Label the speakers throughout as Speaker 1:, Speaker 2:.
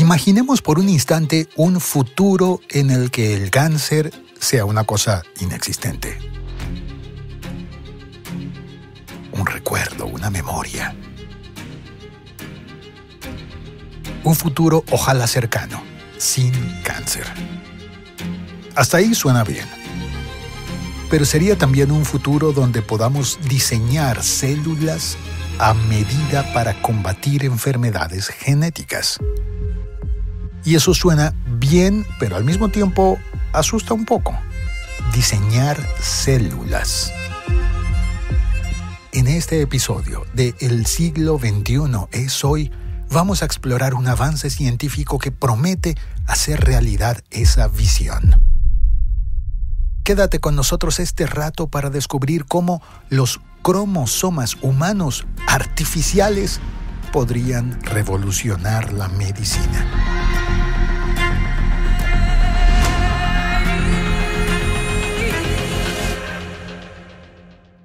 Speaker 1: Imaginemos por un instante un futuro en el que el cáncer sea una cosa inexistente. Un recuerdo, una memoria. Un futuro ojalá cercano, sin cáncer. Hasta ahí suena bien. Pero sería también un futuro donde podamos diseñar células a medida para combatir enfermedades genéticas. Y eso suena bien, pero al mismo tiempo asusta un poco. Diseñar células. En este episodio de El siglo XXI es hoy, vamos a explorar un avance científico que promete hacer realidad esa visión. Quédate con nosotros este rato para descubrir cómo los cromosomas humanos artificiales podrían revolucionar la medicina.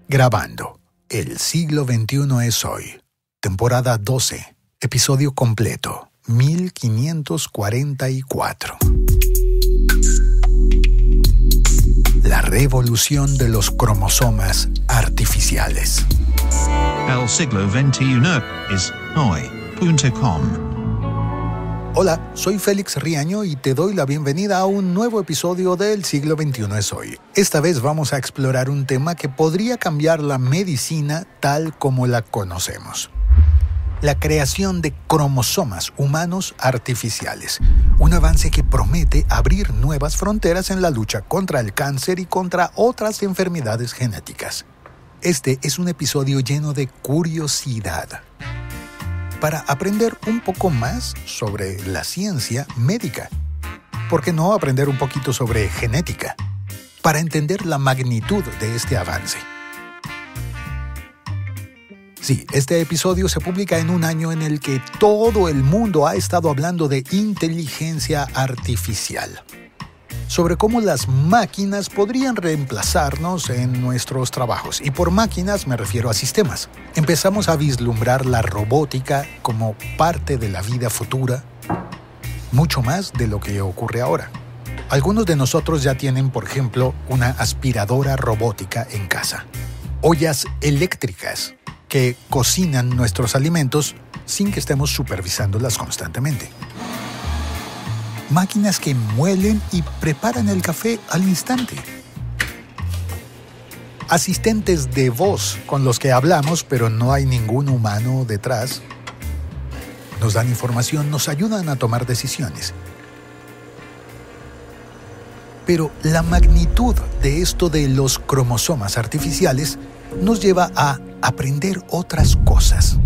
Speaker 1: Grabando. El siglo XXI es hoy. Temporada 12. Episodio completo. 1544. La revolución de los cromosomas artificiales.
Speaker 2: El siglo XXI es hoy.com.
Speaker 1: Hola, soy Félix Riaño y te doy la bienvenida a un nuevo episodio de El siglo XXI es hoy. Esta vez vamos a explorar un tema que podría cambiar la medicina tal como la conocemos. La creación de cromosomas humanos artificiales. Un avance que promete abrir nuevas fronteras en la lucha contra el cáncer y contra otras enfermedades genéticas. Este es un episodio lleno de curiosidad. Para aprender un poco más sobre la ciencia médica. ¿Por qué no aprender un poquito sobre genética? Para entender la magnitud de este avance. Sí, este episodio se publica en un año en el que todo el mundo ha estado hablando de inteligencia artificial. Sobre cómo las máquinas podrían reemplazarnos en nuestros trabajos. Y por máquinas me refiero a sistemas. Empezamos a vislumbrar la robótica como parte de la vida futura, mucho más de lo que ocurre ahora. Algunos de nosotros ya tienen, por ejemplo, una aspiradora robótica en casa. Ollas eléctricas que cocinan nuestros alimentos sin que estemos supervisándolas constantemente. Máquinas que muelen y preparan el café al instante. Asistentes de voz con los que hablamos, pero no hay ningún humano detrás. Nos dan información, nos ayudan a tomar decisiones. Pero la magnitud de esto de los cromosomas artificiales nos lleva a aprender otras cosas.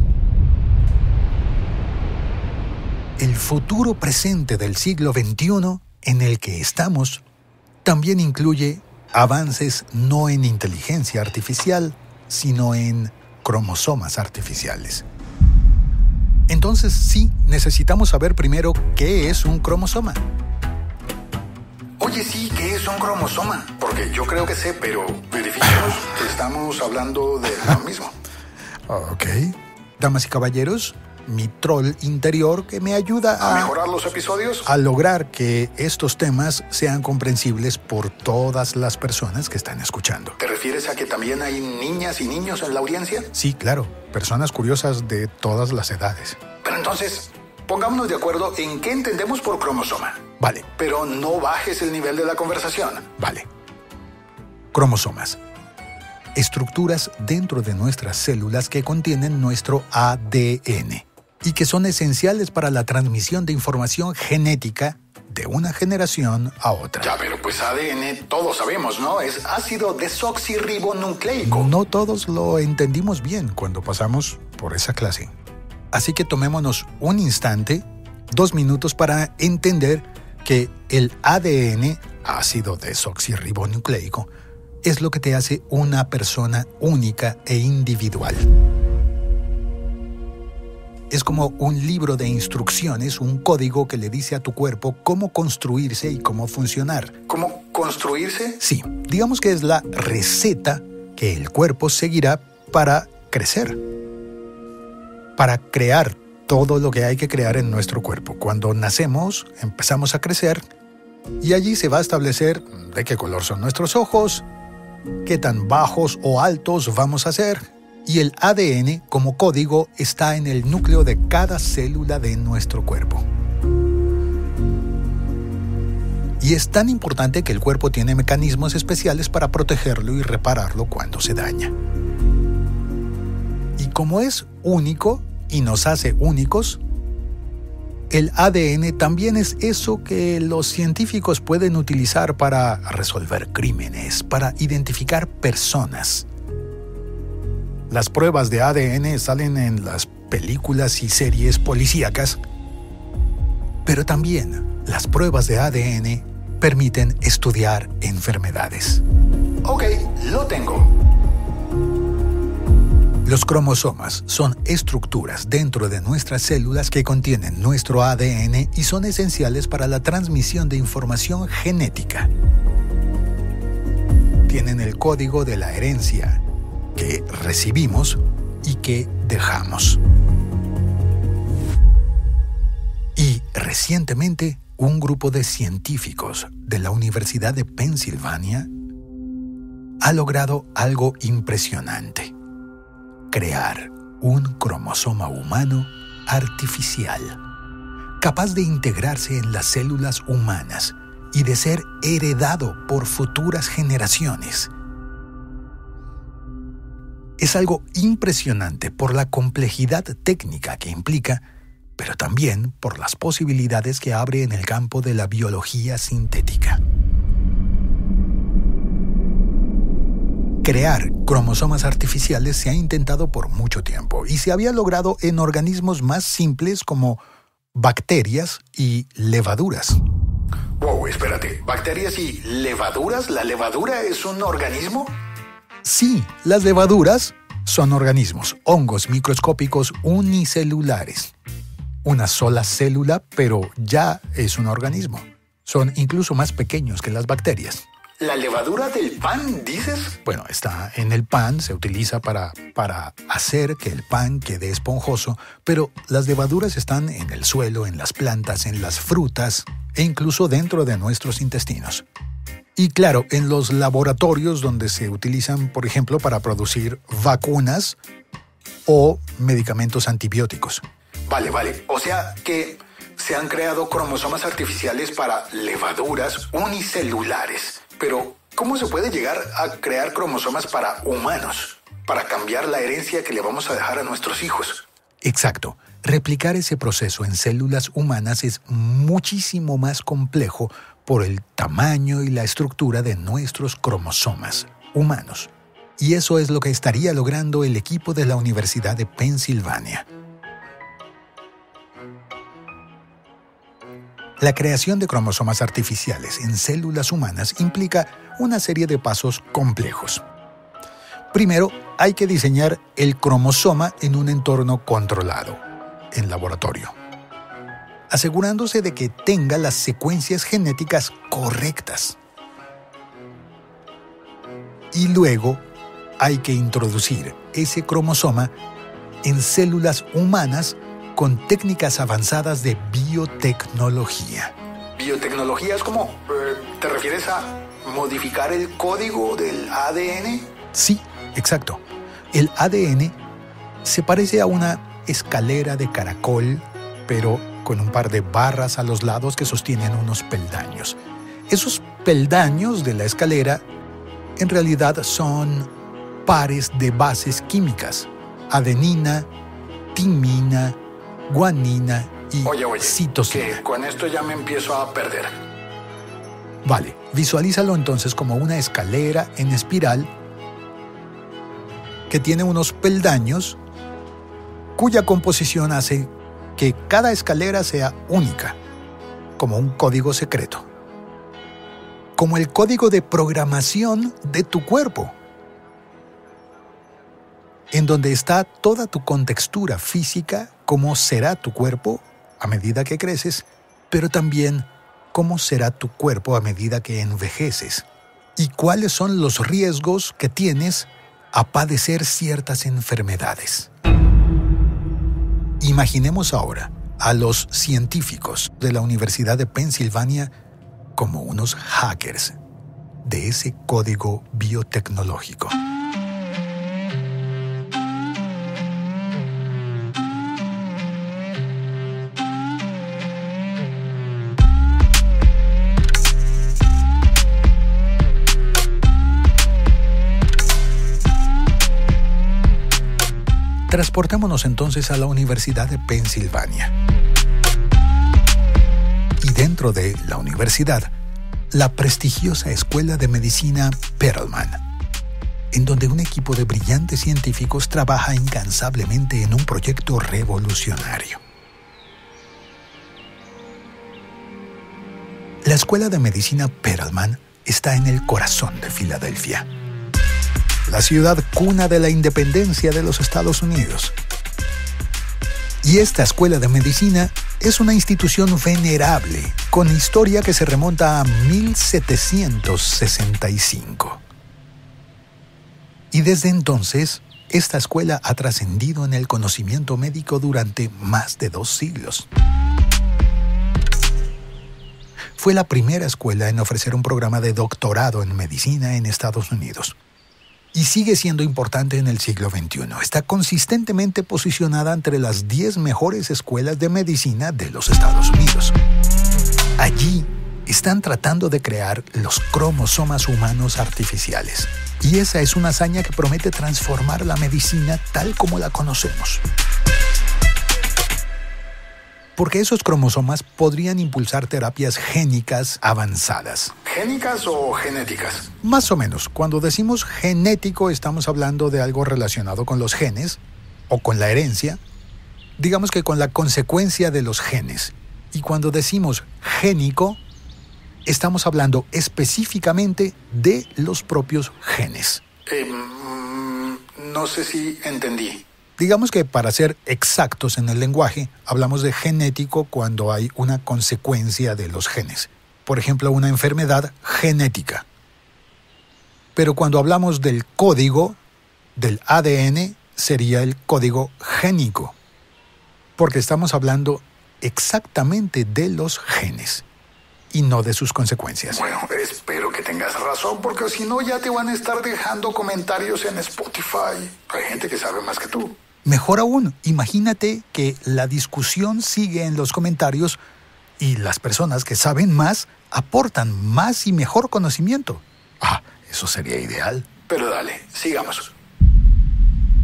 Speaker 1: El futuro presente del siglo XXI en el que estamos también incluye avances no en inteligencia artificial, sino en cromosomas artificiales. Entonces sí, necesitamos saber primero qué es un cromosoma.
Speaker 3: Oye, sí, ¿qué es un cromosoma? Porque yo creo que sé, pero verifiquemos que estamos hablando de lo mismo.
Speaker 1: Ok. Damas y caballeros, mi troll interior que me ayuda
Speaker 3: ¿A mejorar los episodios?
Speaker 1: a lograr que estos temas sean comprensibles por todas las personas que están escuchando.
Speaker 3: ¿Te refieres a que también hay niñas y niños en la audiencia?
Speaker 1: Sí, claro, personas curiosas de todas las edades.
Speaker 3: Pero entonces, pongámonos de acuerdo en qué entendemos por cromosoma.
Speaker 1: Vale,
Speaker 3: Pero no bajes el nivel de la conversación.
Speaker 1: vale. Cromosomas. Estructuras dentro de nuestras células que contienen nuestro ADN y que son esenciales para la transmisión de información genética de una generación a otra.
Speaker 3: Ya, pero pues ADN todos sabemos, ¿no? Es ácido desoxirribonucleico.
Speaker 1: No todos lo entendimos bien cuando pasamos por esa clase. Así que tomémonos un instante, 2 minutos para entender que el ADN, ácido desoxirribonucleico, es lo que te hace una persona única e individual. Es como un libro de instrucciones, un código que le dice a tu cuerpo cómo construirse y cómo funcionar.
Speaker 3: ¿Cómo construirse?
Speaker 1: Sí, digamos que es la receta que el cuerpo seguirá para crecer, para crear todo lo que hay que crear en nuestro cuerpo. Cuando nacemos, empezamos a crecer y allí se va a establecer de qué color son nuestros ojos, qué tan bajos o altos vamos a ser, y el ADN como código está en el núcleo de cada célula de nuestro cuerpo. Y es tan importante que el cuerpo tiene mecanismos especiales para protegerlo y repararlo cuando se daña. Y como es único y nos hace únicos, el ADN también es eso que los científicos pueden utilizar para resolver crímenes, para identificar personas. Las pruebas de ADN salen en las películas y series policíacas, pero también las pruebas de ADN permiten estudiar enfermedades.
Speaker 3: Ok, lo tengo.
Speaker 1: Los cromosomas son estructuras dentro de nuestras células que contienen nuestro ADN y son esenciales para la transmisión de información genética. Tienen el código de la herencia que recibimos y que dejamos. Y recientemente, un grupo de científicos de la Universidad de Pensilvania ha logrado algo impresionante: crear un cromosoma humano artificial, capaz de integrarse en las células humanas y de ser heredado por futuras generaciones. Es algo impresionante por la complejidad técnica que implica, pero también por las posibilidades que abre en el campo de la biología sintética. Crear cromosomas artificiales se ha intentado por mucho tiempo y se había logrado en organismos más simples como bacterias y levaduras.
Speaker 3: Wow, espérate. ¿Bacterias y levaduras? ¿La levadura es un organismo?
Speaker 1: Sí, las levaduras son organismos, hongos microscópicos unicelulares. Una sola célula, pero ya es un organismo. Son incluso más pequeños que las bacterias.
Speaker 3: ¿La levadura del pan, dices?
Speaker 1: Bueno, está en el pan, se utiliza para hacer que el pan quede esponjoso, pero las levaduras están en el suelo, en las plantas, en las frutas e incluso dentro de nuestros intestinos. Y claro, en los laboratorios donde se utilizan, por ejemplo, para producir vacunas o medicamentos antibióticos.
Speaker 3: Vale. O sea que se han creado cromosomas artificiales para levaduras unicelulares. Pero, ¿cómo se puede llegar a crear cromosomas para humanos? Para cambiar la herencia que le vamos a dejar a nuestros hijos.
Speaker 1: Exacto. Replicar ese proceso en células humanas es muchísimo más complejo por el tamaño y la estructura de nuestros cromosomas humanos. Y eso es lo que estaría logrando el equipo de la Universidad de Pensilvania. La creación de cromosomas artificiales en células humanas implica una serie de pasos complejos. Primero, hay que diseñar el cromosoma en un entorno controlado, en laboratorio, asegurándose de que tenga las secuencias genéticas correctas. Y luego, hay que introducir ese cromosoma en células humanas con técnicas avanzadas de biotecnología.
Speaker 3: ¿Biotecnología es como... ¿te refieres a modificar el código del ADN?
Speaker 1: Sí, exacto. El ADN se parece a una escalera de caracol, pero con un par de barras a los lados que sostienen unos peldaños. Esos peldaños de la escalera en realidad son pares de bases químicas: adenina, timina, guanina y citosina.
Speaker 3: Que con esto ya me empiezo a perder.
Speaker 1: Vale, visualízalo entonces como una escalera en espiral que tiene unos peldaños cuya composición hace que cada escalera sea única, como un código secreto. Como el código de programación de tu cuerpo, en donde está toda tu contextura física, cómo será tu cuerpo a medida que creces, pero también cómo será tu cuerpo a medida que envejeces y cuáles son los riesgos que tienes a padecer ciertas enfermedades. Imaginemos ahora a los científicos de la Universidad de Pensilvania como unos hackers de ese código biotecnológico. Transportémonos entonces a la Universidad de Pensilvania. Y dentro de la universidad, la prestigiosa Escuela de Medicina Perelman, en donde un equipo de brillantes científicos trabaja incansablemente en un proyecto revolucionario. La Escuela de Medicina Perelman está en el corazón de Filadelfia, la ciudad cuna de la independencia de los Estados Unidos. Y esta escuela de medicina es una institución venerable, con historia que se remonta a 1765. Y desde entonces, esta escuela ha trascendido en el conocimiento médico durante más de 2 siglos. Fue la primera escuela en ofrecer un programa de doctorado en medicina en Estados Unidos. Y sigue siendo importante en el siglo XXI. Está consistentemente posicionada entre las 10 mejores escuelas de medicina de los Estados Unidos. Allí están tratando de crear los cromosomas humanos artificiales. Y esa es una hazaña que promete transformar la medicina tal como la conocemos. Porque esos cromosomas podrían impulsar terapias génicas avanzadas.
Speaker 3: ¿Génicas o genéticas?
Speaker 1: Más o menos. Cuando decimos genético, estamos hablando de algo relacionado con los genes o con la herencia. Digamos que con la consecuencia de los genes. Y cuando decimos génico, estamos hablando específicamente de los propios genes.
Speaker 3: No sé si entendí.
Speaker 1: Digamos que para ser exactos en el lenguaje, hablamos de genético cuando hay una consecuencia de los genes. Por ejemplo, una enfermedad genética. Pero cuando hablamos del código, del ADN, sería el código génico. Porque estamos hablando exactamente de los genes y no de sus consecuencias.
Speaker 3: Bueno, espero que tengas razón, porque si no ya te van a estar dejando comentarios en Spotify. Hay gente que sabe más que tú.
Speaker 1: Mejor aún, imagínate que la discusión sigue en los comentarios y las personas que saben más aportan más y mejor conocimiento. Eso sería ideal.
Speaker 3: Pero dale, sigamos.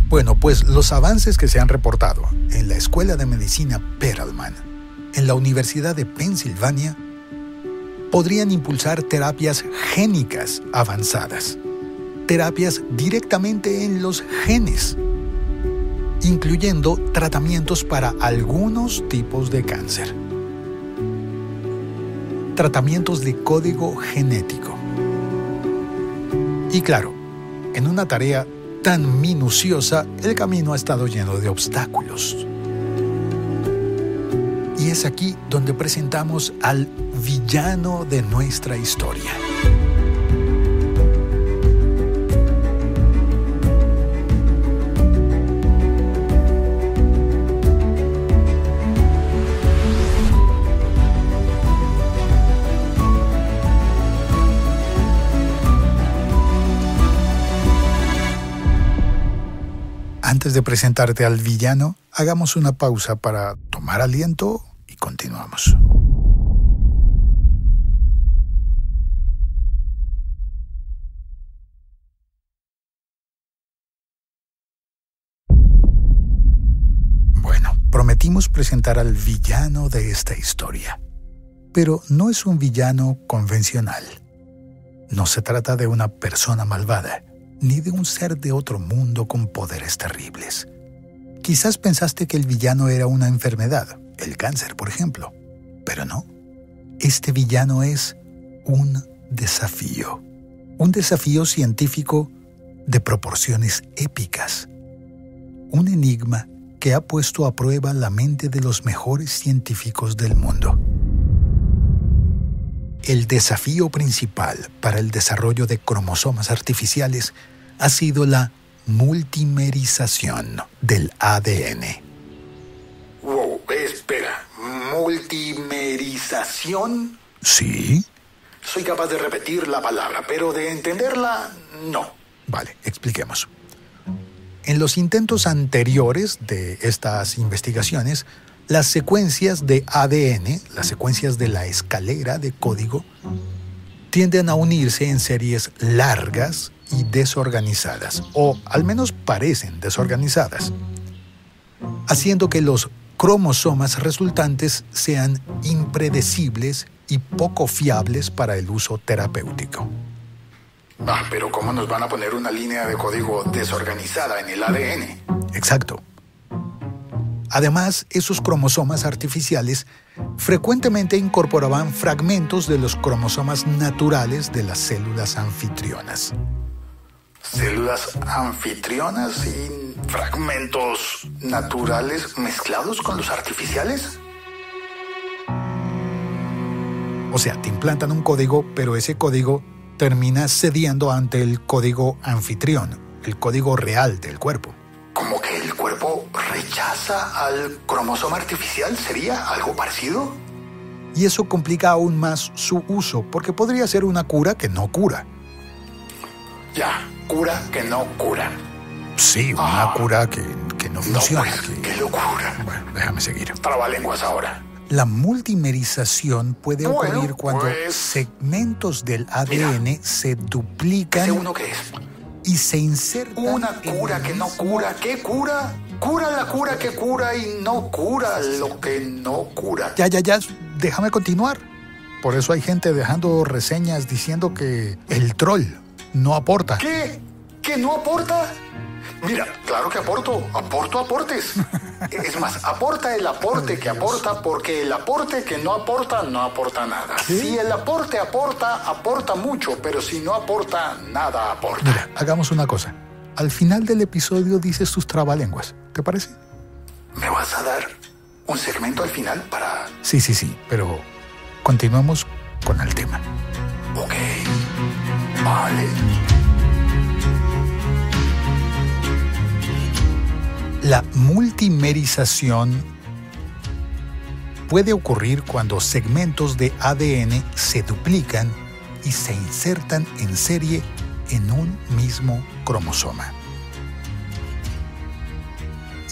Speaker 1: Bueno, pues los avances que se han reportado en la Escuela de Medicina Perelman, en la Universidad de Pensilvania, podrían impulsar terapias génicas avanzadas. Terapias directamente en los genes, incluyendo tratamientos para algunos tipos de cáncer. Tratamientos de código genético. Y claro, en una tarea tan minuciosa, el camino ha estado lleno de obstáculos. Y es aquí donde presentamos al villano de nuestra historia. Antes de presentarte al villano, hagamos una pausa para tomar aliento y continuamos. Bueno, prometimos presentar al villano de esta historia, pero no es un villano convencional. No se trata de una persona malvada, ni de un ser de otro mundo con poderes terribles. Quizás pensaste que el villano era una enfermedad, el cáncer, por ejemplo, pero no. Este villano es un desafío científico de proporciones épicas, un enigma que ha puesto a prueba la mente de los mejores científicos del mundo. El desafío principal para el desarrollo de cromosomas artificiales ha sido la multimerización del ADN.
Speaker 3: Espera, ¿multimerización?
Speaker 1: Sí.
Speaker 3: Soy capaz de repetir la palabra, pero de entenderla, no.
Speaker 1: Vale, expliquemos. En los intentos anteriores de estas investigaciones, las secuencias de ADN, las secuencias de la escalera de código, tienden a unirse en series largas y desorganizadas, o al menos parecen desorganizadas, haciendo que los cromosomas resultantes sean impredecibles y poco fiables para el uso terapéutico.
Speaker 3: Pero ¿cómo nos van a poner una línea de código desorganizada en el ADN?
Speaker 1: Exacto. Además, esos cromosomas artificiales frecuentemente incorporaban fragmentos de los cromosomas naturales de las células anfitrionas.
Speaker 3: ¿Células anfitrionas y fragmentos naturales mezclados con los artificiales?
Speaker 1: O sea, te implantan un código, pero ese código termina cediendo ante el código anfitrión, el código real del cuerpo.
Speaker 3: ¿Como que el cuerpo rechaza al cromosoma artificial? ¿Sería algo parecido?
Speaker 1: Y eso complica aún más su uso, porque podría ser una cura que no cura.
Speaker 3: Ya, cura que no cura.
Speaker 1: Sí, una cura que no funciona.
Speaker 3: No, pues, qué locura.
Speaker 1: Bueno, déjame seguir.
Speaker 3: Trabalenguas ahora.
Speaker 1: La multimerización puede ocurrir cuando segmentos del ADN se duplican.
Speaker 3: ¿Ese uno qué es?
Speaker 1: Y se insertan.
Speaker 3: Una cura que no cura. ¿Qué cura? Cura la cura que cura y no cura lo que no cura.
Speaker 1: Ya, déjame continuar. Por eso hay gente dejando reseñas diciendo que el troll no aporta.
Speaker 3: ¿Qué? ¿Que no aporta? Mira, claro que aporto aportes. Es más, aporta el aporte que aporta, porque el aporte que no aporta nada.
Speaker 1: ¿Qué?
Speaker 3: Si el aporte aporta mucho, pero si no aporta, nada aporta.
Speaker 1: Mira, hagamos una cosa. Al final del episodio dices tus trabalenguas. ¿Te parece?
Speaker 3: ¿Me vas a dar un segmento al final para...?
Speaker 1: Sí, pero continuemos con el tema.
Speaker 3: Ok, vale.
Speaker 1: La multimerización puede ocurrir cuando segmentos de ADN se duplican y se insertan en serie en un mismo cromosoma.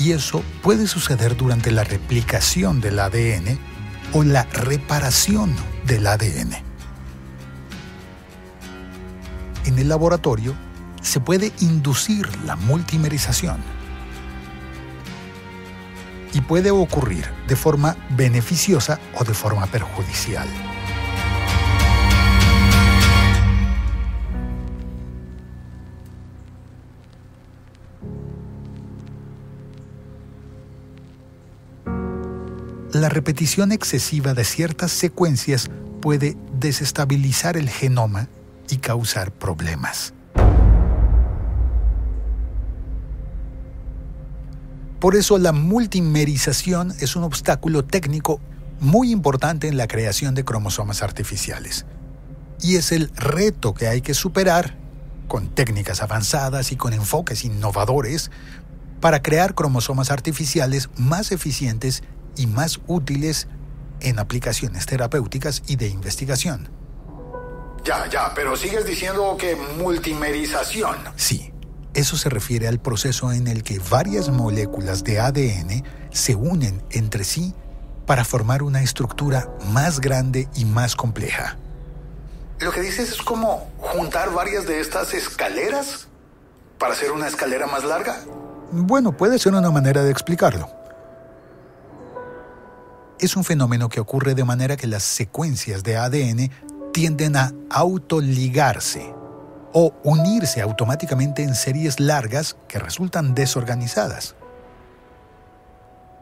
Speaker 1: Y eso puede suceder durante la replicación del ADN o la reparación del ADN. En el laboratorio se puede inducir la multimerización y puede ocurrir de forma beneficiosa o de forma perjudicial. La repetición excesiva de ciertas secuencias puede desestabilizar el genoma y causar problemas. Por eso la multimerización es un obstáculo técnico muy importante en la creación de cromosomas artificiales. Y es el reto que hay que superar con técnicas avanzadas y con enfoques innovadores para crear cromosomas artificiales más eficientes y más útiles en aplicaciones terapéuticas y de investigación.
Speaker 3: Ya, pero sigues diciendo que multimerización.
Speaker 1: Sí. Eso se refiere al proceso en el que varias moléculas de ADN se unen entre sí para formar una estructura más grande y más compleja.
Speaker 3: Lo que dices es como juntar varias de estas escaleras para hacer una escalera más larga.
Speaker 1: Bueno, puede ser una manera de explicarlo. Es un fenómeno que ocurre de manera que las secuencias de ADN tienden a autoligarse o unirse automáticamente en series largas que resultan desorganizadas.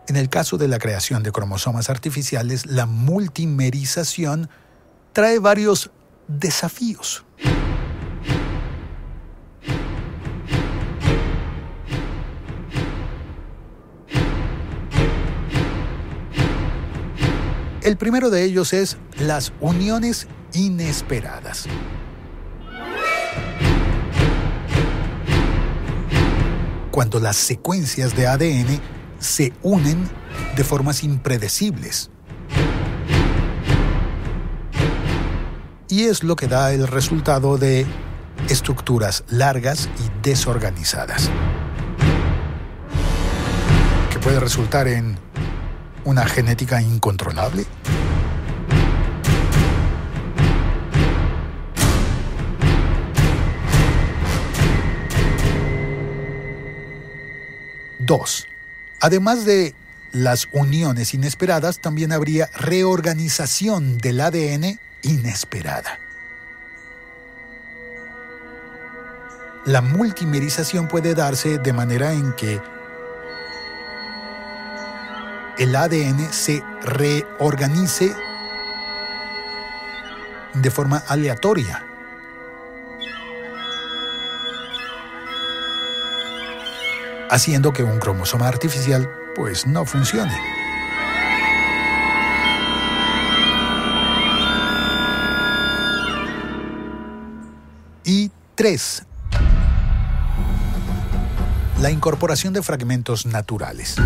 Speaker 1: En el caso de la creación de cromosomas artificiales, la multimerización trae varios desafíos. El primero de ellos es las uniones inesperadas. Cuando las secuencias de ADN se unen de formas impredecibles. Y es lo que da el resultado de estructuras largas y desorganizadas, que puede resultar en una genética incontrolable. Dos, además de las uniones inesperadas, también habría reorganización del ADN inesperada. La multimerización puede darse de manera en que el ADN se reorganice de forma aleatoria. Haciendo que un cromosoma artificial pues no funcione. Y 3. La incorporación de fragmentos naturales.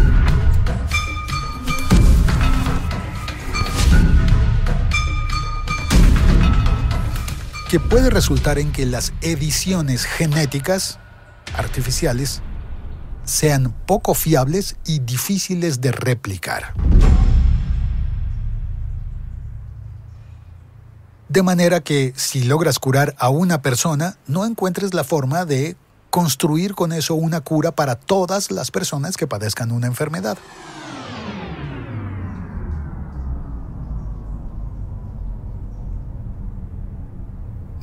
Speaker 1: Que puede resultar en que las ediciones genéticas artificiales sean poco fiables y difíciles de replicar. De manera que si logras curar a una persona, no encuentres la forma de construir con eso una cura para todas las personas que padezcan una enfermedad.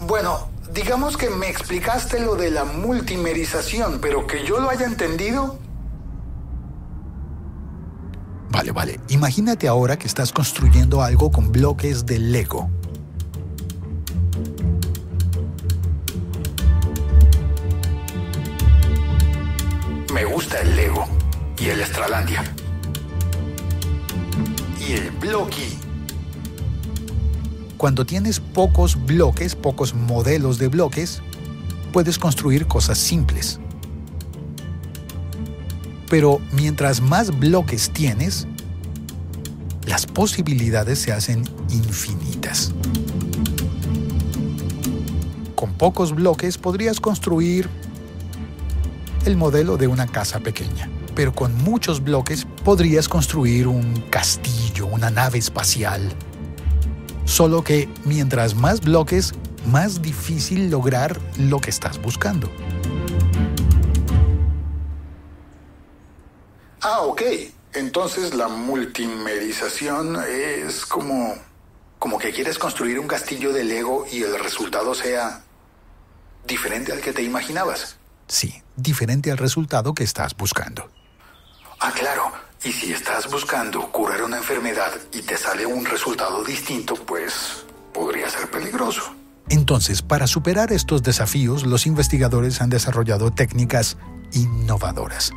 Speaker 3: Bueno, digamos que me explicaste lo de la multimerización, pero que yo lo haya entendido.
Speaker 1: Vale. Imagínate ahora que estás construyendo algo con bloques de Lego.
Speaker 3: Me gusta el Lego y el Stralandia. Y el Blocky.
Speaker 1: Cuando tienes pocos bloques, pocos modelos de bloques, puedes construir cosas simples. Pero mientras más bloques tienes, las posibilidades se hacen infinitas. Con pocos bloques podrías construir el modelo de una casa pequeña, pero con muchos bloques podrías construir un castillo, una nave espacial. Solo que mientras más bloques, más difícil lograr lo que estás buscando.
Speaker 3: Ok. Entonces la multimerización es como que quieres construir un castillo de Lego y el resultado sea diferente al que te imaginabas.
Speaker 1: Sí, diferente al resultado que estás buscando.
Speaker 3: Claro. Y si estás buscando curar una enfermedad y te sale un resultado distinto, pues podría ser peligroso.
Speaker 1: Entonces, para superar estos desafíos, los investigadores han desarrollado técnicas innovadoras.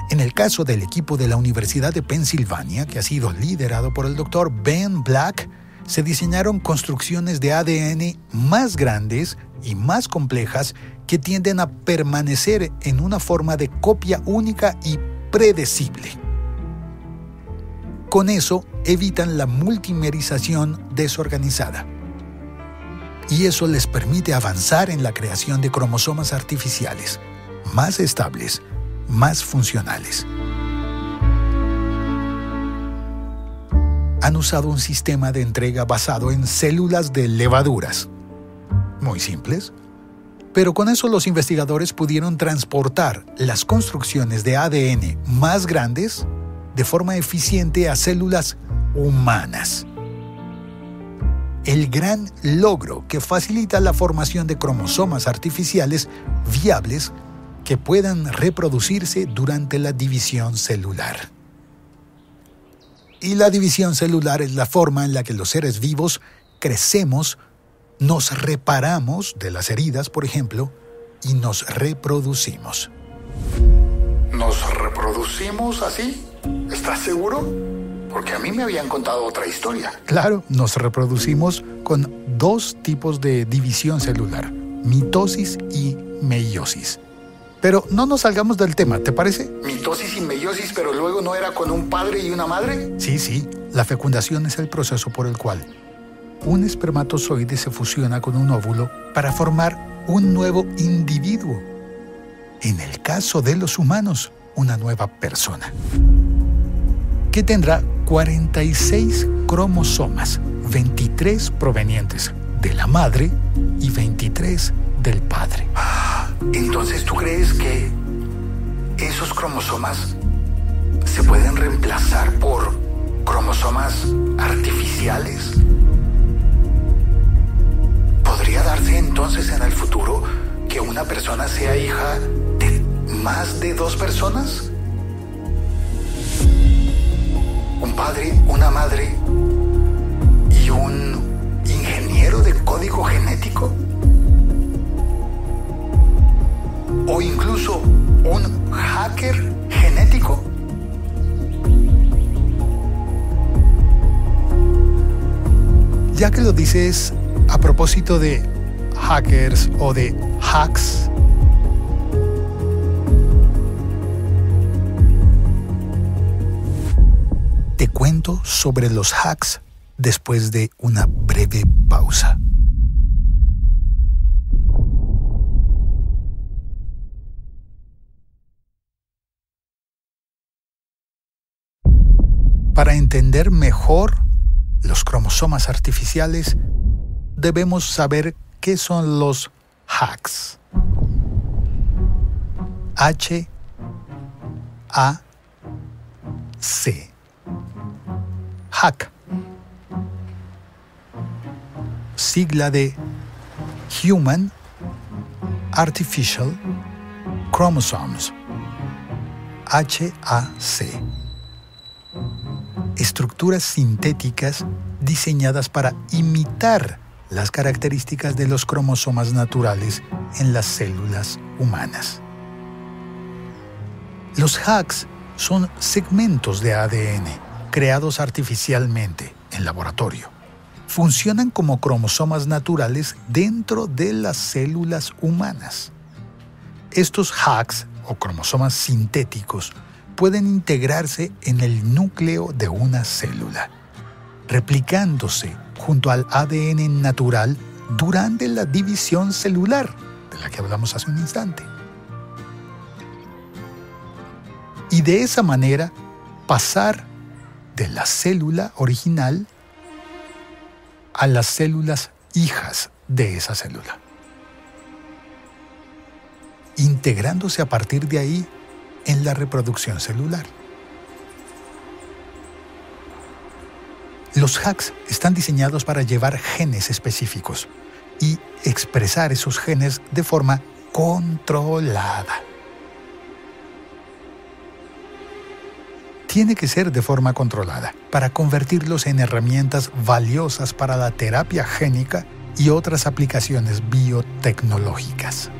Speaker 1: En el caso del equipo de la Universidad de Pensilvania, que ha sido liderado por el Dr. Ben Black, se diseñaron construcciones de ADN más grandes y más complejas que tienden a permanecer en una forma de copia única y predecible. Con eso evitan la multimerización desorganizada. Y eso les permite avanzar en la creación de cromosomas artificiales, más estables, más funcionales. Han usado un sistema de entrega basado en células de levaduras. Muy simples. Pero con eso los investigadores pudieron transportar las construcciones de ADN más grandes de forma eficiente a células humanas. El gran logro que facilita la formación de cromosomas artificiales viables que puedan reproducirse durante la división celular. Y la división celular es la forma en la que los seres vivos crecemos, nos reparamos de las heridas, por ejemplo, y nos reproducimos.
Speaker 3: ¿Nos reproducimos así? ¿Estás seguro? Porque a mí me habían contado otra historia.
Speaker 1: Claro, nos reproducimos con 2 tipos de división celular, mitosis y meiosis. Pero no nos salgamos del tema, ¿te parece?
Speaker 3: Mitosis y meiosis, pero luego no era con un padre y una madre.
Speaker 1: Sí. La fecundación es el proceso por el cual un espermatozoide se fusiona con un óvulo para formar un nuevo individuo. En el caso de los humanos, una nueva persona, que tendrá 46 cromosomas, 23 provenientes de la madre y 23 del padre.
Speaker 3: Entonces, ¿tú crees que esos cromosomas se pueden reemplazar por cromosomas artificiales? ¿Podría darse entonces en el futuro que una persona sea hija de más de 2 personas? Un padre, una madre y un ingeniero de código genético. O incluso un hacker genético.
Speaker 1: Ya que lo dices a propósito de hackers o de hacks, te cuento sobre los hacks después de una breve pausa. Para entender mejor los cromosomas artificiales, debemos saber qué son los hacks. H-A-C. Hack. Sigla de Human Artificial Chromosomes. HAC. Estructuras sintéticas diseñadas para imitar las características de los cromosomas naturales en las células humanas. Los hacks son segmentos de ADN creados artificialmente en laboratorio. Funcionan como cromosomas naturales dentro de las células humanas. Estos hacks o cromosomas sintéticos pueden integrarse en el núcleo de una célula, replicándose junto al ADN natural durante la división celular, de la que hablamos hace un instante. Y de esa manera pasar de la célula original a las células hijas de esa célula, integrándose a partir de ahí en la reproducción celular. Los hacks están diseñados para llevar genes específicos y expresar esos genes de forma controlada. Tiene que ser de forma controlada para convertirlos en herramientas valiosas para la terapia génica y otras aplicaciones biotecnológicas.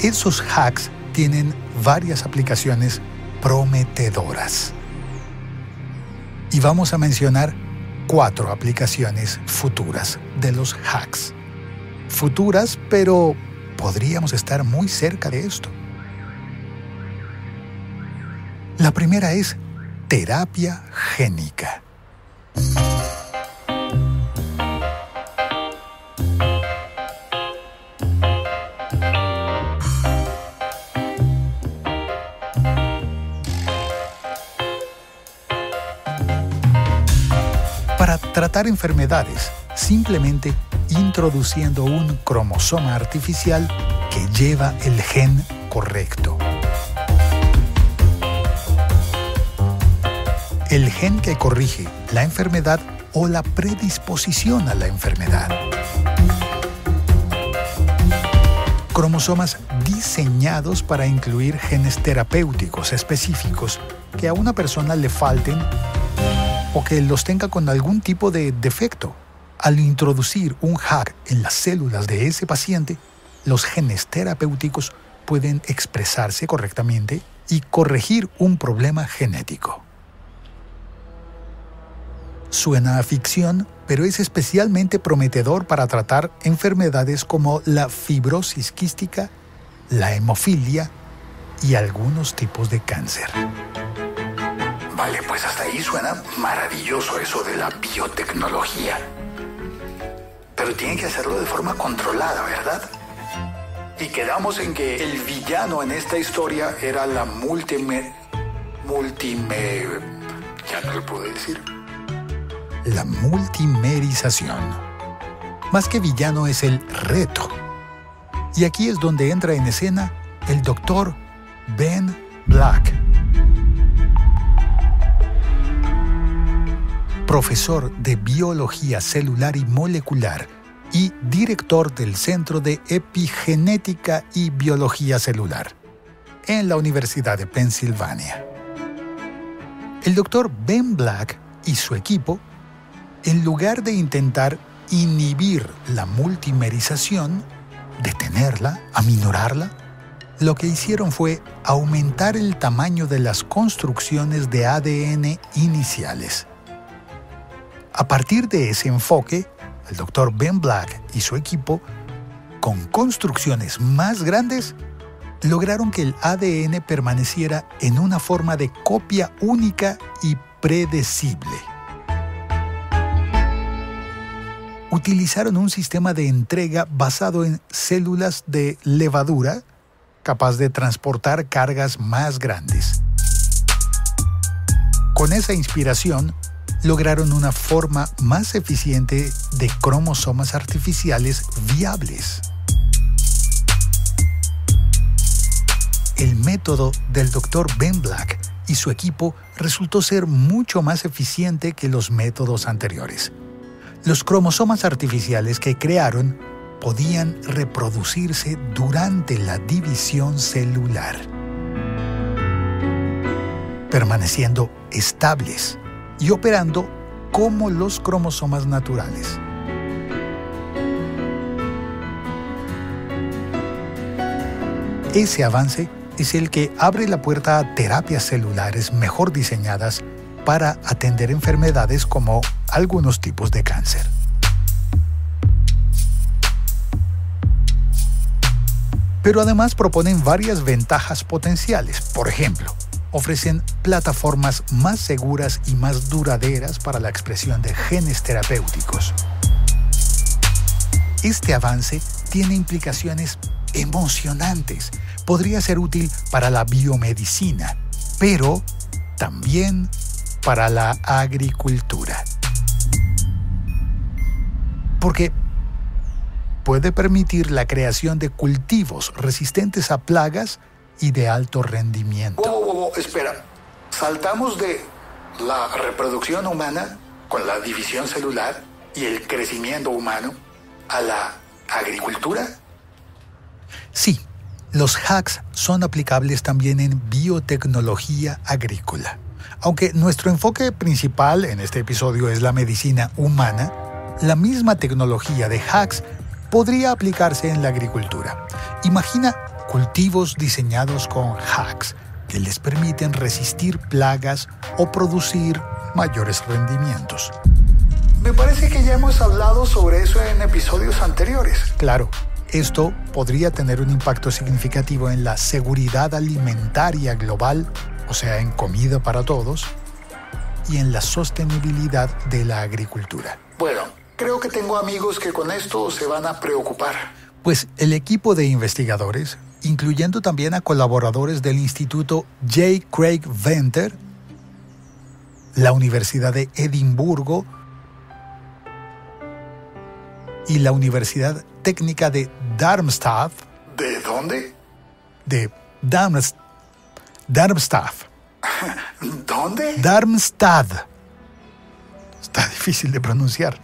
Speaker 1: Esos hacks tienen varias aplicaciones prometedoras. Y vamos a mencionar 4 aplicaciones futuras de los hacks. Futuras, pero podríamos estar muy cerca de esto. La primera es terapia génica. Para tratar enfermedades, simplemente introduciendo un cromosoma artificial que lleva el gen correcto. El gen que corrige la enfermedad o la predisposición a la enfermedad. Cromosomas diseñados para incluir genes terapéuticos específicos que a una persona le falten o que los tenga con algún tipo de defecto. Al introducir un hack en las células de ese paciente, los genes terapéuticos pueden expresarse correctamente y corregir un problema genético. Suena a ficción, pero es especialmente prometedor para tratar enfermedades como la fibrosis quística, la hemofilia y algunos tipos de cáncer.
Speaker 3: Vale, pues hasta ahí suena maravilloso eso de la biotecnología. Pero tienen que hacerlo de forma controlada, ¿verdad? Y quedamos en que el villano en esta historia era la ya no lo puedo decir.
Speaker 1: La multimerización. Más que villano es el reto. Y aquí es donde entra en escena el doctor Ben Black, profesor de biología celular y molecular y director del Centro de Epigenética y Biología Celular en la Universidad de Pensilvania. El doctor Ben Black y su equipo, en lugar de intentar inhibir la multimerización, detenerla, aminorarla, lo que hicieron fue aumentar el tamaño de las construcciones de ADN iniciales. A partir de ese enfoque, el Dr. Ben Black y su equipo, con construcciones más grandes, lograron que el ADN permaneciera en una forma de copia única y predecible. Utilizaron un sistema de entrega basado en células de levadura, capaz de transportar cargas más grandes. Con esa inspiración, lograron una forma más eficiente de cromosomas artificiales viables. El método del Dr. Ben Black y su equipo resultó ser mucho más eficiente que los métodos anteriores. Los cromosomas artificiales que crearon podían reproducirse durante la división celular, permaneciendo estables y operando como los cromosomas naturales. Ese avance es el que abre la puerta a terapias celulares mejor diseñadas para atender enfermedades como algunos tipos de cáncer. Pero además proponen varias ventajas potenciales. Por ejemplo, ofrecen plataformas más seguras y más duraderas para la expresión de genes terapéuticos. Este avance tiene implicaciones emocionantes. Podría ser útil para la biomedicina, pero también para la agricultura. Porque puede permitir la creación de cultivos resistentes a plagas y de alto rendimiento.
Speaker 3: Espera, saltamos de la reproducción humana con la división celular y el crecimiento humano a la agricultura.
Speaker 1: Sí, los hacks son aplicables también en biotecnología agrícola. Aunque nuestro enfoque principal en este episodio es la medicina humana, la misma tecnología de hacks podría aplicarse en la agricultura. Imagina cultivos diseñados con hacks que les permiten resistir plagas o producir mayores rendimientos.
Speaker 3: Me parece que ya hemos hablado sobre eso en episodios anteriores.
Speaker 1: Claro, esto podría tener un impacto significativo en la seguridad alimentaria global, o sea, en comida para todos, y en la sostenibilidad de la agricultura.
Speaker 3: Bueno, creo que tengo amigos que con esto se van a preocupar.
Speaker 1: Pues el equipo de investigadores, incluyendo también a colaboradores del Instituto J. Craig Venter, la Universidad de Edimburgo y la Universidad Técnica de Darmstadt.
Speaker 3: ¿De dónde?
Speaker 1: De Darmstadt.
Speaker 3: ¿Dónde?
Speaker 1: Darmstadt. Está difícil de pronunciar.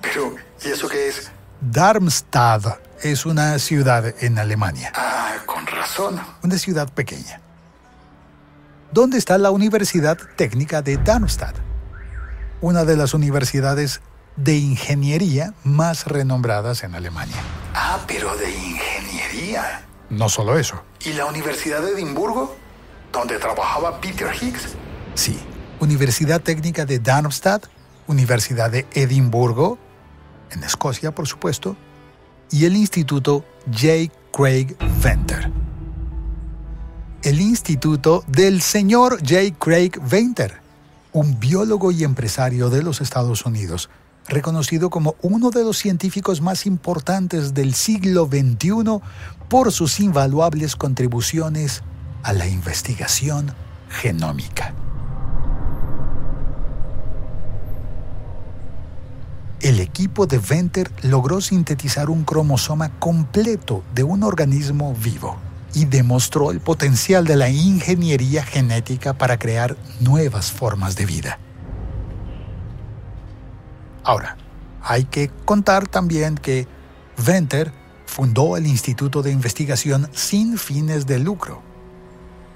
Speaker 3: Pero, ¿y eso qué es?
Speaker 1: Darmstadt es una ciudad en Alemania.
Speaker 3: Ah, con razón.
Speaker 1: Una ciudad pequeña. ¿Dónde está la Universidad Técnica de Darmstadt? Una de las universidades de ingeniería más renombradas en Alemania.
Speaker 3: Ah, pero de ingeniería.
Speaker 1: No solo eso.
Speaker 3: ¿Y la Universidad de Edimburgo? ¿Donde trabajaba Peter Higgs?
Speaker 1: Sí, Universidad Técnica de Darmstadt, Universidad de Edimburgo, en Escocia, por supuesto, y el Instituto J. Craig Venter. El Instituto del señor J. Craig Venter, un biólogo y empresario de los Estados Unidos, reconocido como uno de los científicos más importantes del siglo XXI por sus invaluables contribuciones a la investigación genómica. El equipo de Venter logró sintetizar un cromosoma completo de un organismo vivo y demostró el potencial de la ingeniería genética para crear nuevas formas de vida. Ahora, hay que contar también que Venter fundó el Instituto de Investigación sin fines de lucro,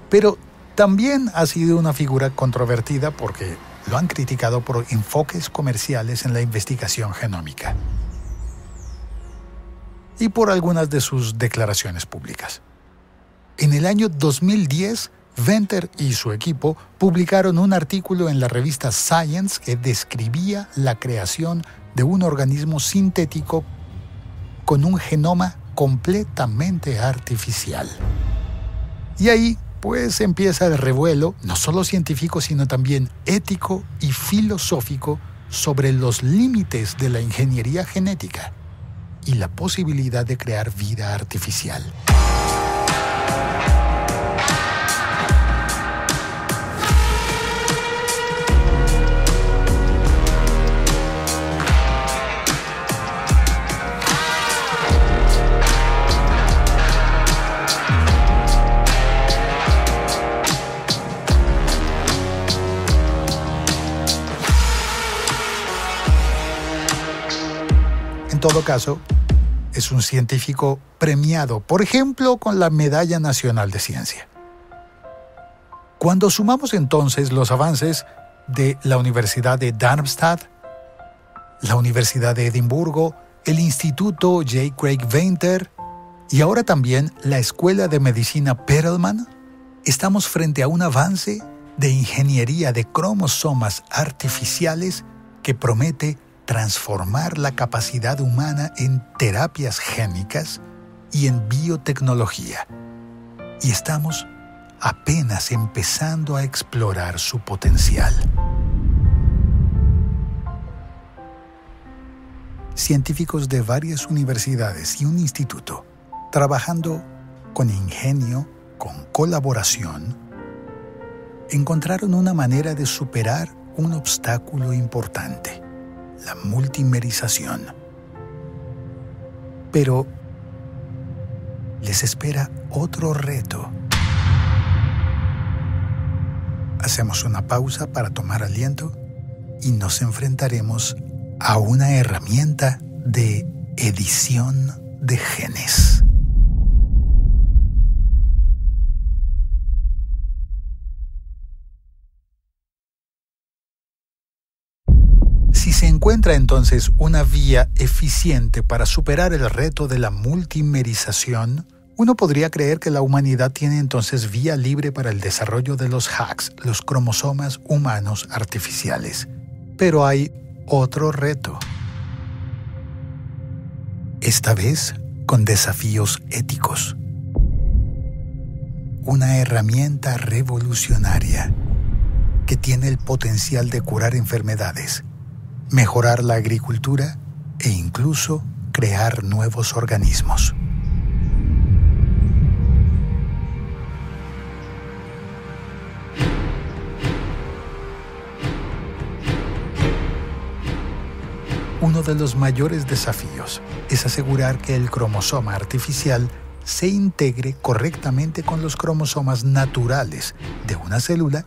Speaker 1: pero también ha sido una figura controvertida porque lo han criticado por enfoques comerciales en la investigación genómica y por algunas de sus declaraciones públicas. En el año 2010, Venter y su equipo publicaron un artículo en la revista Science que describía la creación de un organismo sintético con un genoma completamente artificial. Y ahí pues empieza el revuelo, no solo científico, sino también ético y filosófico sobre los límites de la ingeniería genética y la posibilidad de crear vida artificial. En todo caso, es un científico premiado, por ejemplo, con la Medalla Nacional de Ciencia. Cuando sumamos entonces los avances de la Universidad de Darmstadt, la Universidad de Edimburgo, el Instituto J. Craig Venter y ahora también la Escuela de Medicina Perelman, estamos frente a un avance de ingeniería de cromosomas artificiales que promete transformar la capacidad humana en terapias génicas y en biotecnología. Y estamos apenas empezando a explorar su potencial. Científicos de varias universidades y un instituto, trabajando con ingenio, con colaboración, encontraron una manera de superar un obstáculo importante: la multimerización. Pero les espera otro reto. Hacemos una pausa para tomar aliento y nos enfrentaremos a una herramienta de edición de genes. Si se encuentra entonces una vía eficiente para superar el reto de la multimerización, uno podría creer que la humanidad tiene entonces vía libre para el desarrollo de los HACS, los cromosomas humanos artificiales. Pero hay otro reto. Esta vez con desafíos éticos. Una herramienta revolucionaria que tiene el potencial de curar enfermedades, mejorar la agricultura e incluso crear nuevos organismos. Uno de los mayores desafíos es asegurar que el cromosoma artificial se integre correctamente con los cromosomas naturales de una célula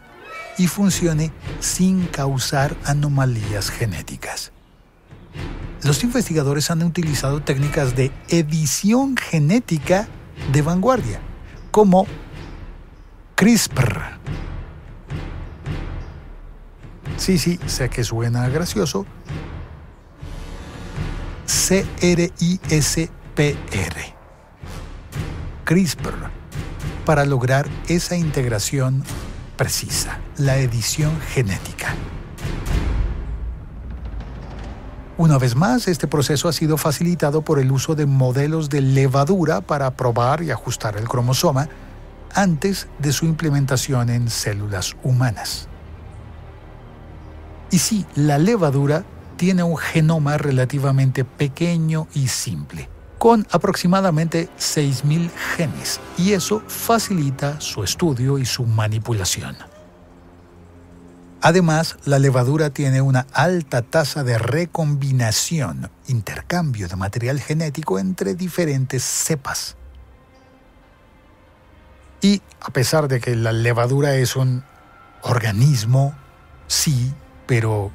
Speaker 1: y funcione sin causar anomalías genéticas. Los investigadores han utilizado técnicas de edición genética de vanguardia, como CRISPR. Sí, sé que suena gracioso. CRISPR. CRISPR, para lograr esa integración precisa, la edición genética. Una vez más, este proceso ha sido facilitado por el uso de modelos de levadura para probar y ajustar el cromosoma antes de su implementación en células humanas. Y sí, la levadura tiene un genoma relativamente pequeño y simple, con aproximadamente 6.000 genes, y eso facilita su estudio y su manipulación. Además, la levadura tiene una alta tasa de recombinación, intercambio de material genético entre diferentes cepas. Y a pesar de que la levadura es un organismo, sí, pero...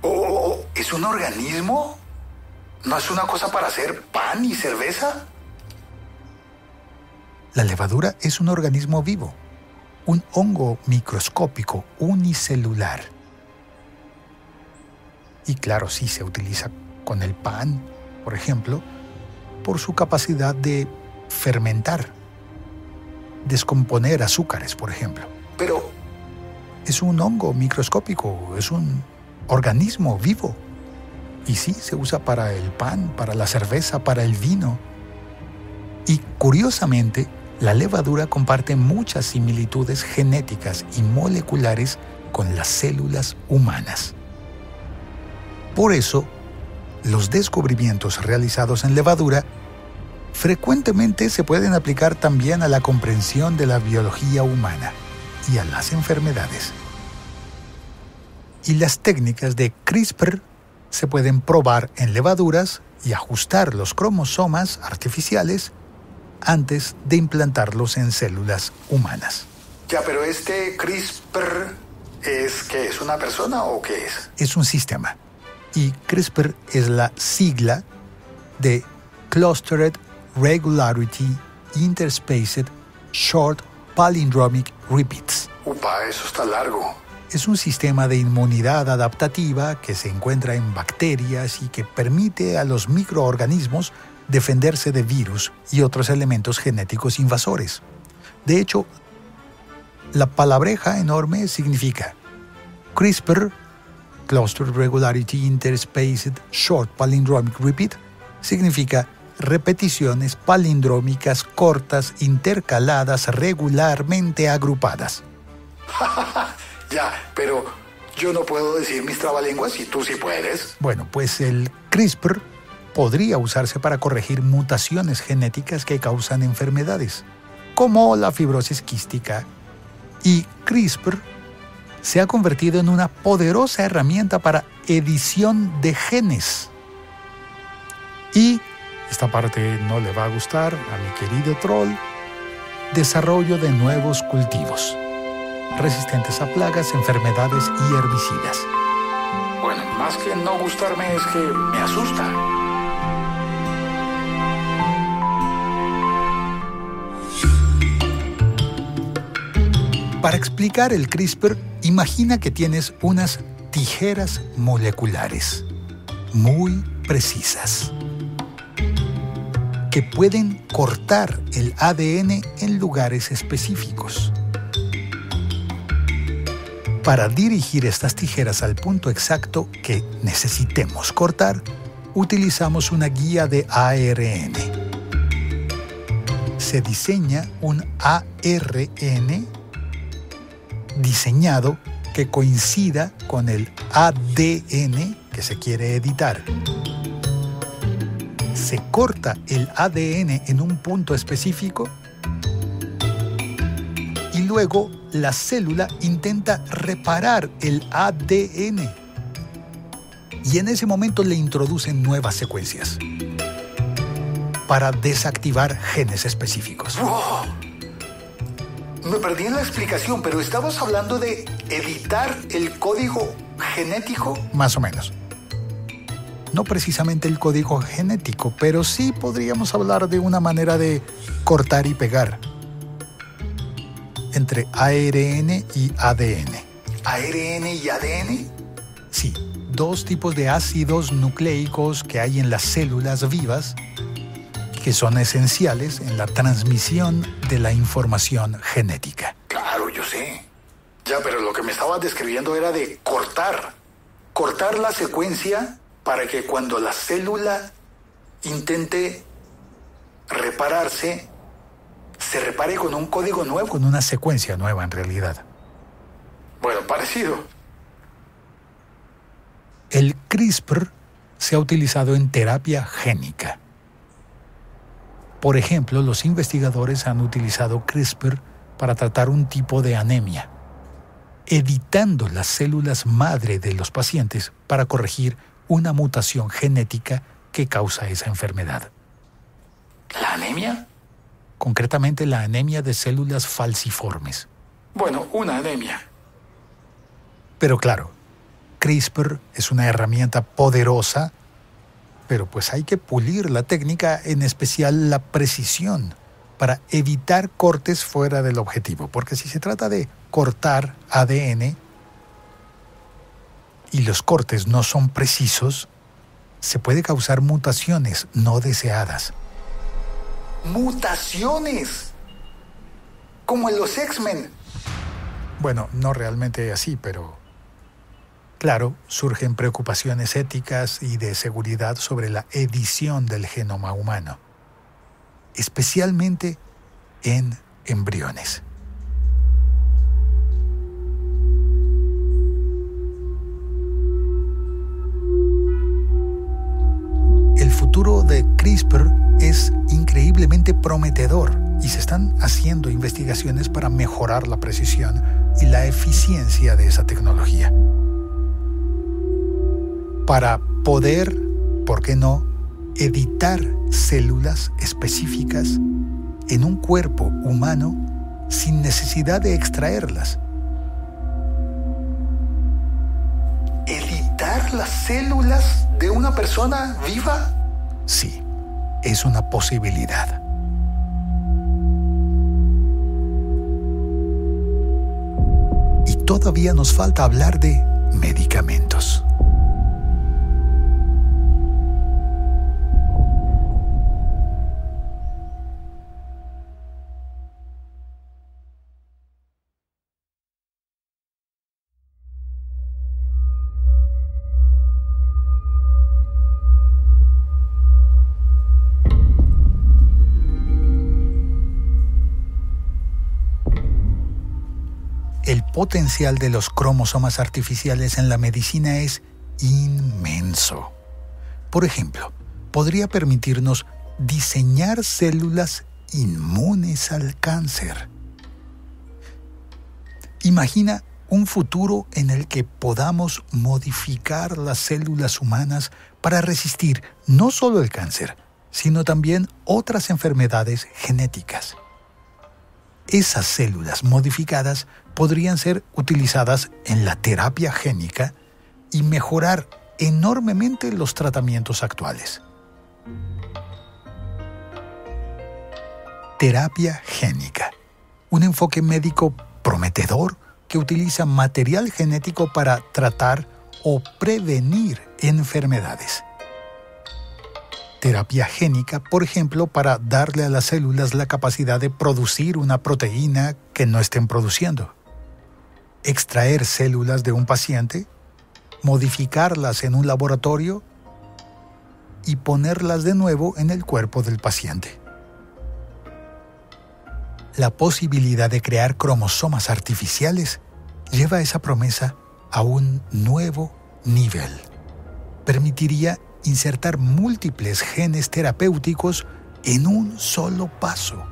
Speaker 3: ¿Es un organismo? ¿No es una cosa para hacer pan y cerveza?
Speaker 1: La levadura es un organismo vivo, un hongo microscópico unicelular. Y claro, sí se utiliza con el pan, por ejemplo, por su capacidad de fermentar, descomponer azúcares, por ejemplo.
Speaker 3: Pero
Speaker 1: es un hongo microscópico, es un organismo vivo. Y sí, se usa para el pan, para la cerveza, para el vino. Y curiosamente, la levadura comparte muchas similitudes genéticas y moleculares con las células humanas. Por eso, los descubrimientos realizados en levadura frecuentemente se pueden aplicar también a la comprensión de la biología humana y a las enfermedades. Y las técnicas de CRISPR se pueden probar en levaduras y ajustar los cromosomas artificiales antes de implantarlos en células humanas.
Speaker 3: Ya, pero este CRISPR ¿qué es? ¿Una persona o qué es?
Speaker 1: Es un sistema. Y CRISPR es la sigla de Clustered Regularity Interspaced Short Palindromic Repeats.
Speaker 3: Upa, eso está largo.
Speaker 1: Es un sistema de inmunidad adaptativa que se encuentra en bacterias y que permite a los microorganismos defenderse de virus y otros elementos genéticos invasores. De hecho, la palabreja enorme significa CRISPR, Clustered Regularity Interspaced Short Palindromic Repeat, significa repeticiones palindrómicas cortas intercaladas regularmente agrupadas.
Speaker 3: Ya, pero yo no puedo decir mis trabalenguas y tú sí puedes.
Speaker 1: Bueno, pues el CRISPR podría usarse para corregir mutaciones genéticas que causan enfermedades, como la fibrosis quística, y CRISPR se ha convertido en una poderosa herramienta para edición de genes. Y, esta parte no le va a gustar a mi querido troll, desarrollo de nuevos cultivos, resistentes a plagas, enfermedades y herbicidas.
Speaker 3: Bueno, más que no gustarme es que me asusta.
Speaker 1: Para explicar el CRISPR, imagina que tienes unas tijeras moleculares muy precisas que pueden cortar el ADN en lugares específicos. Para dirigir estas tijeras al punto exacto que necesitemos cortar, utilizamos una guía de ARN. Se diseña un ARN diseñado que coincida con el ADN que se quiere editar. Se corta el ADN en un punto específico y luego la célula intenta reparar el ADN. Y en ese momento le introducen nuevas secuencias para desactivar genes específicos.
Speaker 3: ¡Wow! Me perdí en la explicación, pero ¿estabas hablando de editar el código genético?
Speaker 1: Más o menos. No precisamente el código genético, pero sí podríamos hablar de una manera de cortar y pegar entre ARN y ADN.
Speaker 3: ¿ARN y ADN?
Speaker 1: Sí, dos tipos de ácidos nucleicos que hay en las células vivas que son esenciales en la transmisión de la información genética.
Speaker 3: Claro, yo sé. Ya, pero lo que me estabas describiendo era de cortar. Cortar la secuencia para que cuando la célula intente repararse, se repare con un código nuevo.
Speaker 1: Con una secuencia nueva en realidad.
Speaker 3: Bueno, parecido.
Speaker 1: El CRISPR se ha utilizado en terapia génica. Por ejemplo, los investigadores han utilizado CRISPR para tratar un tipo de anemia, editando las células madre de los pacientes para corregir una mutación genética que causa esa enfermedad.
Speaker 3: ¿La anemia?
Speaker 1: Concretamente la anemia de células falciformes.
Speaker 3: Bueno, una anemia.
Speaker 1: Pero claro, CRISPR es una herramienta poderosa, pero pues hay que pulir la técnica, en especial la precisión, para evitar cortes fuera del objetivo. Porque si se trata de cortar ADN y los cortes no son precisos, se puede causar mutaciones no deseadas.
Speaker 3: ¡Mutaciones! Como en los X-Men.
Speaker 1: Bueno, no realmente así, pero claro, surgen preocupaciones éticas y de seguridad sobre la edición del genoma humano, especialmente en embriones. El futuro de CRISPR es increíblemente prometedor y se están haciendo investigaciones para mejorar la precisión y la eficiencia de esa tecnología. Para poder, ¿por qué no?, editar células específicas en un cuerpo humano sin necesidad de extraerlas.
Speaker 3: ¿Editar las células de una persona viva?
Speaker 1: Sí, es una posibilidad. Y todavía nos falta hablar de medicamentos. El potencial de los cromosomas artificiales en la medicina es inmenso. Por ejemplo, podría permitirnos diseñar células inmunes al cáncer. Imagina un futuro en el que podamos modificar las células humanas para resistir no solo el cáncer, sino también otras enfermedades genéticas. Esas células modificadas podrían ser utilizadas en la terapia génica y mejorar enormemente los tratamientos actuales. Terapia génica, un enfoque médico prometedor que utiliza material genético para tratar o prevenir enfermedades. Terapia génica, por ejemplo, para darle a las células la capacidad de producir una proteína que no estén produciendo. Extraer células de un paciente, modificarlas en un laboratorio y ponerlas de nuevo en el cuerpo del paciente. La posibilidad de crear cromosomas artificiales lleva esa promesa a un nuevo nivel. Permitiría insertar múltiples genes terapéuticos en un solo paso.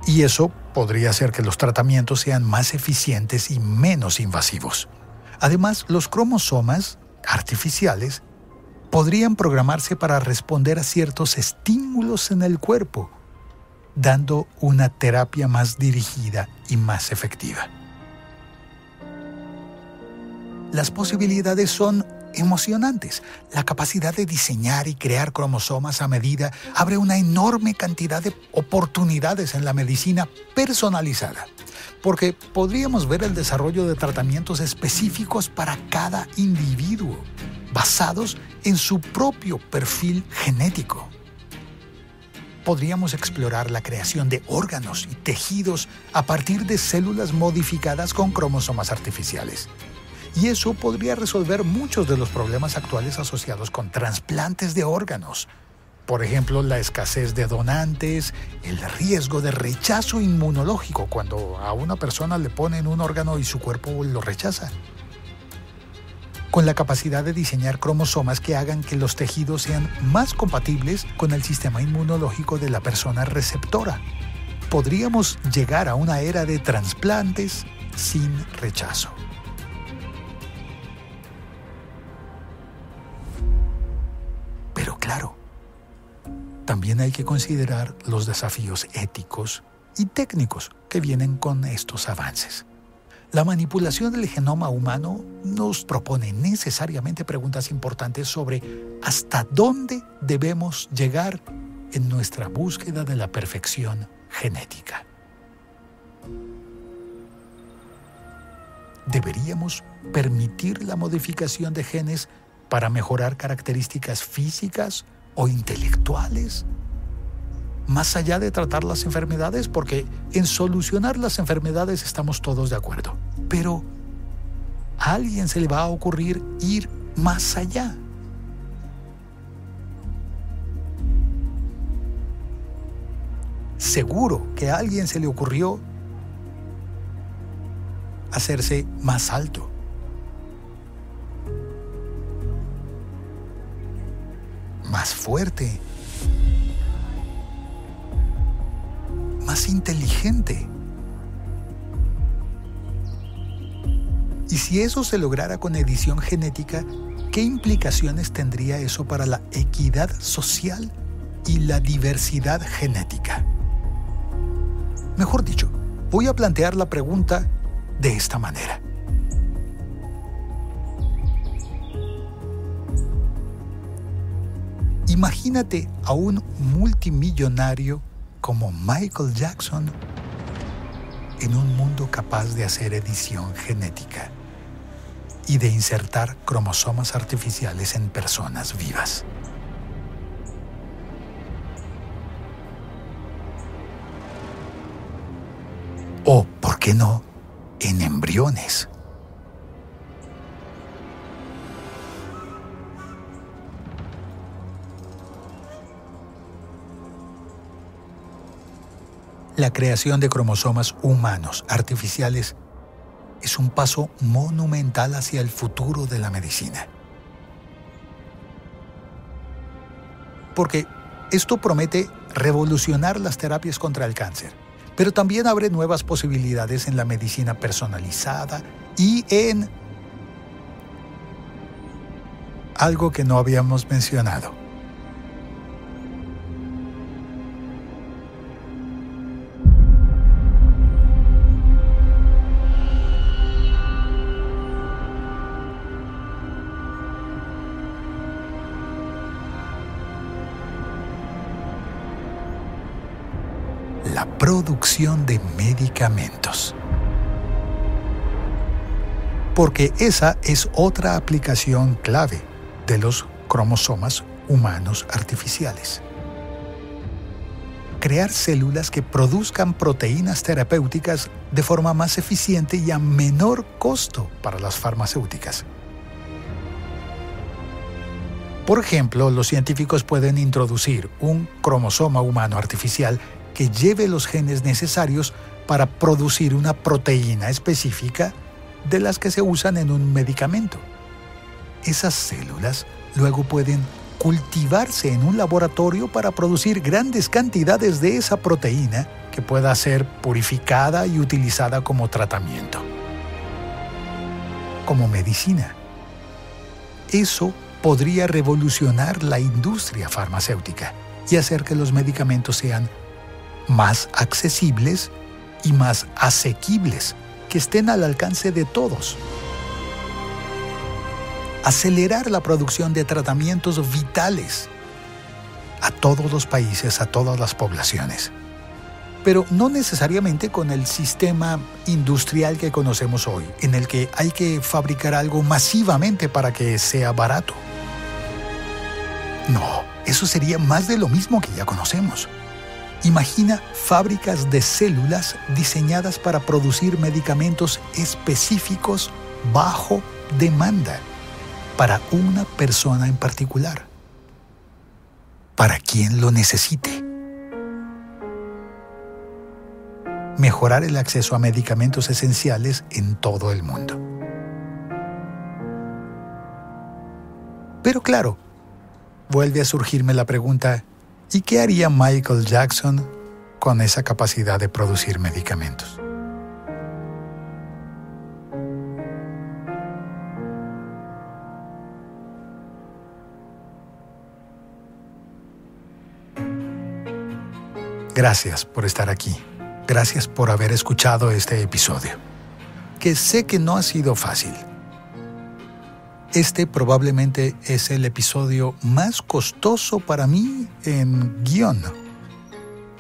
Speaker 1: Y eso podría hacer que los tratamientos sean más eficientes y menos invasivos. Además, los cromosomas artificiales podrían programarse para responder a ciertos estímulos en el cuerpo, dando una terapia más dirigida y más efectiva. Las posibilidades son emocionantes. La capacidad de diseñar y crear cromosomas a medida abre una enorme cantidad de oportunidades en la medicina personalizada, porque podríamos ver el desarrollo de tratamientos específicos para cada individuo, basados en su propio perfil genético. Podríamos explorar la creación de órganos y tejidos a partir de células modificadas con cromosomas artificiales. Y eso podría resolver muchos de los problemas actuales asociados con trasplantes de órganos. Por ejemplo, la escasez de donantes, el riesgo de rechazo inmunológico cuando a una persona le ponen un órgano y su cuerpo lo rechaza. Con la capacidad de diseñar cromosomas que hagan que los tejidos sean más compatibles con el sistema inmunológico de la persona receptora. Podríamos llegar a una era de trasplantes sin rechazo. Pero claro, también hay que considerar los desafíos éticos y técnicos que vienen con estos avances. La manipulación del genoma humano nos propone necesariamente preguntas importantes sobre hasta dónde debemos llegar en nuestra búsqueda de la perfección genética. ¿Deberíamos permitir la modificación de genes para mejorar características físicas o intelectuales? Más allá de tratar las enfermedades, porque en solucionar las enfermedades estamos todos de acuerdo. Pero a alguien se le va a ocurrir ir más allá. Seguro que a alguien se le ocurrió hacerse más alto. Más fuerte. Más inteligente. Y si eso se lograra con edición genética, ¿qué implicaciones tendría eso para la equidad social y la diversidad genética? Mejor dicho, voy a plantear la pregunta de esta manera. Imagínate a un multimillonario como Michael Jackson en un mundo capaz de hacer edición genética y de insertar cromosomas artificiales en personas vivas. O, ¿por qué no?, en embriones. La creación de cromosomas humanos artificiales es un paso monumental hacia el futuro de la medicina. Porque esto promete revolucionar las terapias contra el cáncer, pero también abre nuevas posibilidades en la medicina personalizada y en algo que no habíamos mencionado: la producción de medicamentos. Porque esa es otra aplicación clave de los cromosomas humanos artificiales. Crear células que produzcan proteínas terapéuticas de forma más eficiente y a menor costo para las farmacéuticas. Por ejemplo, los científicos pueden introducir un cromosoma humano artificial que lleve los genes necesarios para producir una proteína específica de las que se usan en un medicamento. Esas células luego pueden cultivarse en un laboratorio para producir grandes cantidades de esa proteína que pueda ser purificada y utilizada como tratamiento, como medicina. Eso podría revolucionar la industria farmacéutica y hacer que los medicamentos sean más accesibles y más asequibles, que estén al alcance de todos. Acelerar la producción de tratamientos vitales a todos los países, a todas las poblaciones. Pero no necesariamente con el sistema industrial que conocemos hoy, en el que hay que fabricar algo masivamente para que sea barato. No, eso sería más de lo mismo que ya conocemos. Imagina fábricas de células diseñadas para producir medicamentos específicos bajo demanda para una persona en particular, para quien lo necesite. Mejorar el acceso a medicamentos esenciales en todo el mundo. Pero claro, vuelve a surgirme la pregunta, ¿y qué haría Michael Jackson con esa capacidad de producir medicamentos? Gracias por estar aquí. Gracias por haber escuchado este episodio, que sé que no ha sido fácil. Este probablemente es el episodio más costoso para mí en guión.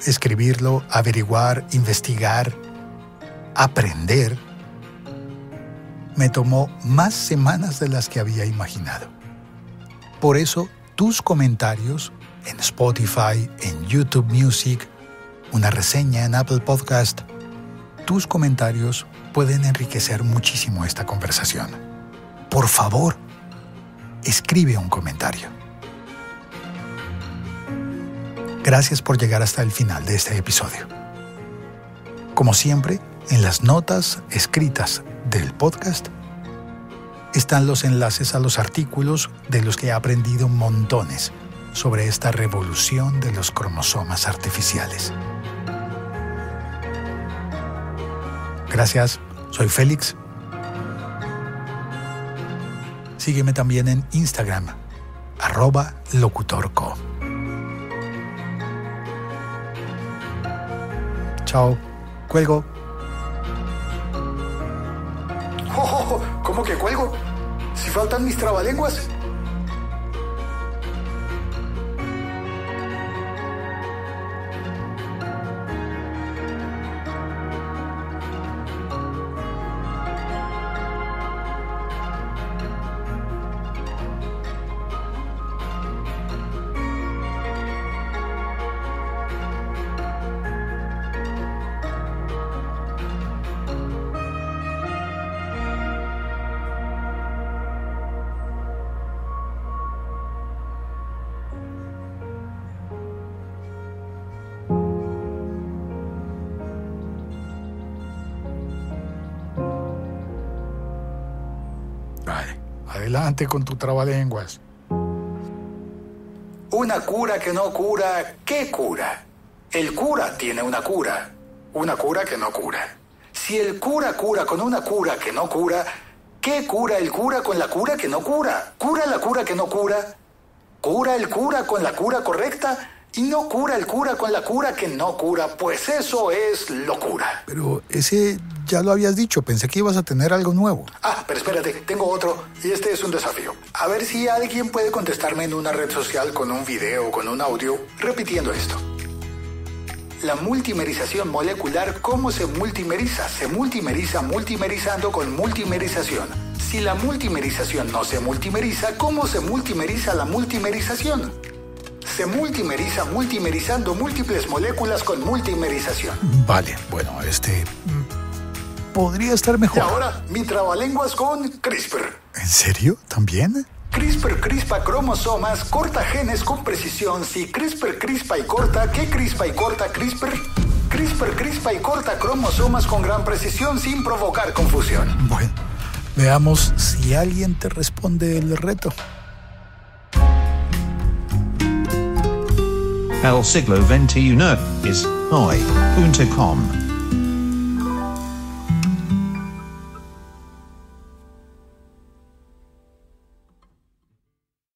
Speaker 1: Escribirlo, averiguar, investigar, aprender. Me tomó más semanas de las que había imaginado. Por eso, tus comentarios en Spotify, en YouTube Music, una reseña en Apple Podcast, tus comentarios pueden enriquecer muchísimo esta conversación. Por favor, escribe un comentario. Gracias por llegar hasta el final de este episodio. Como siempre, en las notas escritas del podcast están los enlaces a los artículos de los que he aprendido montones sobre esta revolución de los cromosomas artificiales. Gracias, soy Félix. Sígueme también en Instagram, @locutorco. Chao, cuelgo.
Speaker 3: ¿Cómo que cuelgo? Si faltan mis trabalenguas.
Speaker 1: Adelante con tu trabalenguas.
Speaker 3: Una cura que no cura, ¿qué cura? El cura tiene una cura que no cura. Si el cura cura con una cura que no cura, ¿qué cura el cura con la cura que no cura? ¿Cura la cura que no cura? ¿Cura el cura con la cura correcta? Y no cura el cura con la cura que no cura, pues eso es locura.
Speaker 1: Pero ese ya lo habías dicho, pensé que ibas a tener algo nuevo.
Speaker 3: Pero espérate, tengo otro, y este es un desafío. A ver si alguien puede contestarme en una red social con un video o con un audio repitiendo esto. La multimerización molecular, ¿cómo se multimeriza? Se multimeriza multimerizando con multimerización. Si la multimerización no se multimeriza, ¿cómo se multimeriza la multimerización? Se multimeriza multimerizando múltiples moléculas con multimerización.
Speaker 1: Vale, bueno, podría estar mejor.
Speaker 3: Y ahora, mi trabalenguas con CRISPR.
Speaker 1: ¿En serio? ¿También?
Speaker 3: CRISPR crispa cromosomas, corta genes con precisión. Si CRISPR crispa y corta, ¿qué crispa y corta CRISPR? CRISPR crispa y corta cromosomas con gran precisión sin provocar confusión.
Speaker 1: Bueno, veamos si alguien te responde el reto.
Speaker 2: El siglo XXI es hoy.com.